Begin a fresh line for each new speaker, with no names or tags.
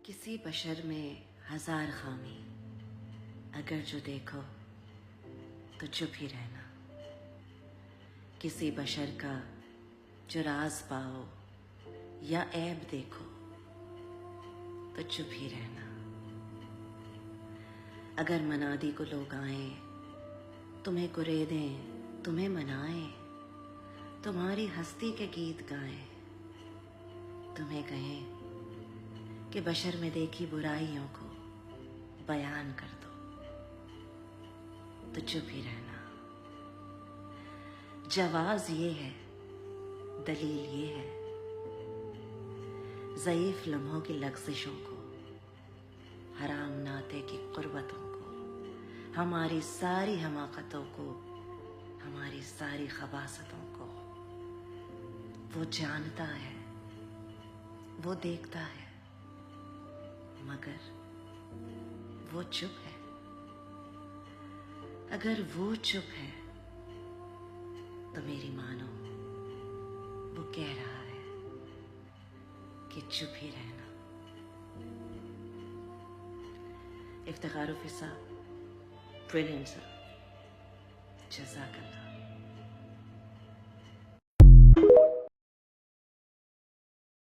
किसी बशर में हजार खामी, अगर जो देखो तो चुप ही रहना। किसी बशर का जो राज पाओ या ऐब देखो तो चुप ही रहना। अगर मनादी को लोग आए, तुम्हें कुरेदें, तुम्हें मनाएं, तुम्हारी हस्ती के गीत गाएं, तुम्हें कहें कि बशर में देखी बुराइयों को बयान कर दो तो चुप ही रहना। जवाज ये है, दलील ये है, ज़ईफ लम्हों की लग़ज़िशों को, हराम नाते की क़ुर्बतों को, हमारी सारी हमाकतों को, हमारी सारी खबासतों को वो जानता है, वो देखता है, मगर वो चुप है। अगर वो चुप है तो मेरी मानो वो कह रहा है कि चुप ही रहना। इफ्तिखार फिसा, ब्रिलियंट सर, जज़ाकल्लाह।